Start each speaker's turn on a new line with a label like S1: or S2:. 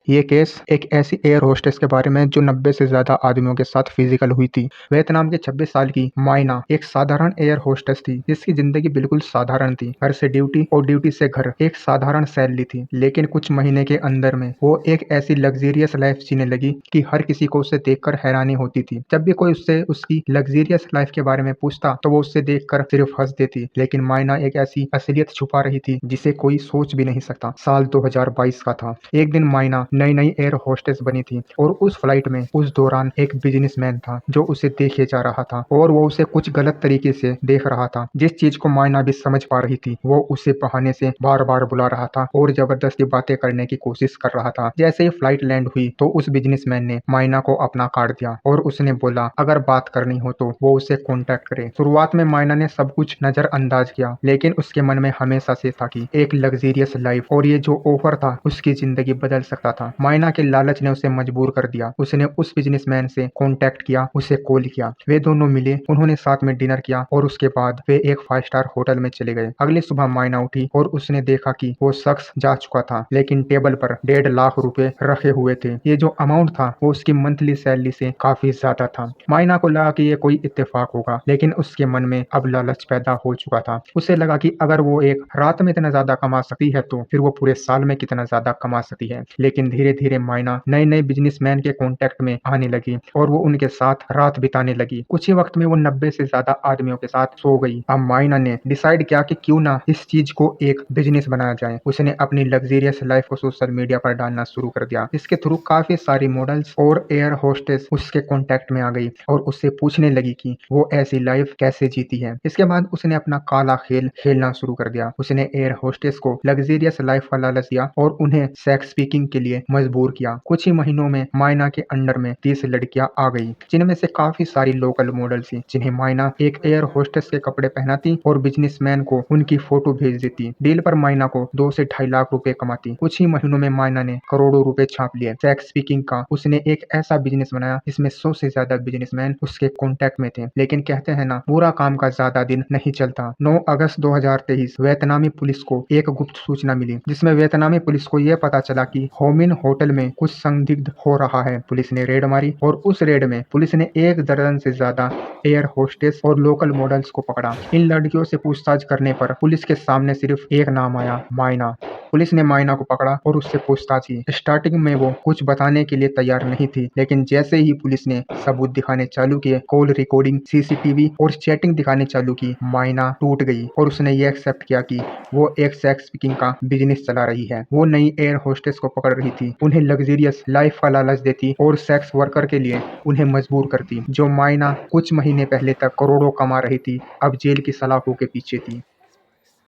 S1: ये केस एक ऐसी एयर होस्टेस के बारे में जो 90 से ज्यादा आदमियों के साथ फिजिकल हुई थी। वियतनाम की 26 साल की माइना एक साधारण एयर होस्टेस थी जिसकी जिंदगी बिल्कुल साधारण थी। घर से ड्यूटी और ड्यूटी से घर, एक साधारण सैलरी थी। लेकिन कुछ महीने के अंदर में वो एक ऐसी लग्जरियस लाइफ जीने लगी कि हर किसी को उसे देखकर हैरानी होती थी। जब भी कोई उससे उसकी लग्जरियस लाइफ के बारे में पूछता तो वो उससे देखकर सिर्फ हंस देती। लेकिन माइना एक ऐसी असलियत छुपा रही थी जिसे कोई सोच भी नहीं सकता। साल 2022 का था। एक दिन माइना नई नई एयर होस्टेस बनी थी और उस फ्लाइट में उस दौरान एक बिजनेसमैन था जो उसे देखे जा रहा था और वो उसे कुछ गलत तरीके से देख रहा था। जिस चीज को माइना भी समझ पा रही थी वो उसे बहाने से बार बार बुला रहा था और जबरदस्ती बातें करने की कोशिश कर रहा था। जैसे ही फ्लाइट लैंड हुई तो उस बिजनेसमैन ने माइना को अपना कार्ड दिया और उसने बोला अगर बात करनी हो तो वो उसे कांटेक्ट करे। शुरुआत में माइना ने सब कुछ नजरअंदाज किया, लेकिन उसके मन में हमेशा से था कि एक लग्जरियस लाइफ और ये जो ऑफर था उसकी जिंदगी बदल सकता था। माइना के लालच ने उसे मजबूर कर दिया। उसने उस बिजनेसमैन से कांटेक्ट किया, उसे कॉल किया। वे दोनों मिले, उन्होंने साथ में डिनर किया और उसके बाद वे एक 5 स्टार होटल में चले गए। अगली सुबह माइना उठी और उसने देखा कि वो शख्स जा चुका था, लेकिन टेबल पर 1.5 लाख रुपए रखे हुए थे। ये जो अमाउंट था वो उसकी मंथली सैलरी से काफी ज्यादा था। माइना को लगा कि ये कोई इत्तेफाक होगा, लेकिन उसके मन में अब लालच पैदा हो चुका था। उसे लगा कि अगर वो एक रात में इतना ज्यादा कमा सकती है तो फिर वो पूरे साल में कितना ज्यादा कमा सकती है। लेकिन धीरे धीरे माइना नए नए बिजनेसमैन के कांटेक्ट में आने लगी और वो उनके साथ रात बिताने लगी। कुछ ही वक्त में वो 90 से ज्यादा आदमियों के साथ सो गई। अब माइना ने डिसाइड किया कि क्यों ना इस चीज को एक बिजनेस बनाया जाए। उसने अपनी लग्जरियस लाइफ को सोशल मीडिया पर डालना शुरू कर दिया। इसके थ्रू काफी सारी मॉडल्स और एयर होस्टेस उसके कांटेक्ट में आ गई और उससे पूछने लगी कि वो ऐसी लाइफ कैसे जीती है। इसके बाद उसने अपना काला खेल खेलना शुरू कर दिया। उसने एयर होस्टेस को लग्जरियस लाइफ का लालच दिया और उन्हें सेक्स स्पीकिंग के लिए मजबूर किया। कुछ ही महीनों में माइना के अंडर में 30 लड़कियां आ गई, जिनमें से काफी सारी लोकल मॉडल थी, जिन्हें माइना एक एयर होस्टेस के कपड़े पहनाती और बिजनेसमैन को उनकी फोटो भेज देती। डील पर माइना को 2 से 2.5 लाख रुपए कमाती। कुछ ही महीनों में माइना ने करोड़ों रुपए छाप लिए। सेक्स स्पीकिंग का उसने एक ऐसा बिजनेस बनाया जिसमें 100 से ज्यादा बिजनेसमैन उसके कॉन्टेक्ट में थे। लेकिन कहते हैं ना, बुरा काम का ज्यादा दिन नहीं चलता। 9 अगस्त 2023 वियतनामी पुलिस को एक गुप्त सूचना मिली, जिसमें वियतनामी पुलिस को यह पता चला कि होमिन होटल में कुछ संदिग्ध हो रहा है। पुलिस ने रेड मारी और उस रेड में पुलिस ने 1 दर्जन से ज्यादा एयर होस्टेस और लोकल मॉडल्स को पकड़ा। इन लड़कियों से पूछताछ करने पर पुलिस के सामने सिर्फ एक नाम आया, माइना। पुलिस ने माइना को पकड़ा और उससे पूछताछ की। स्टार्टिंग में वो कुछ बताने के लिए तैयार नहीं थी, लेकिन जैसे ही पुलिस ने सबूत दिखाने चालू किए, कॉल रिकॉर्डिंग, सीसीटीवी और चैटिंग दिखाने चालू की, माइना टूट गई और उसने ये एक्सेप्ट किया कि वो एक सेक्स स्पीकिंग का बिजनेस चला रही है। वो नई एयर होस्टेस को पकड़ रही थी, उन्हें लग्जरियस लाइफ का लालच देती और सेक्स वर्कर के लिए उन्हें मजबूर करती। जो माइना कुछ महीने पहले तक करोड़ों कमा रही थी, अब जेल की सलाखों के पीछे थी।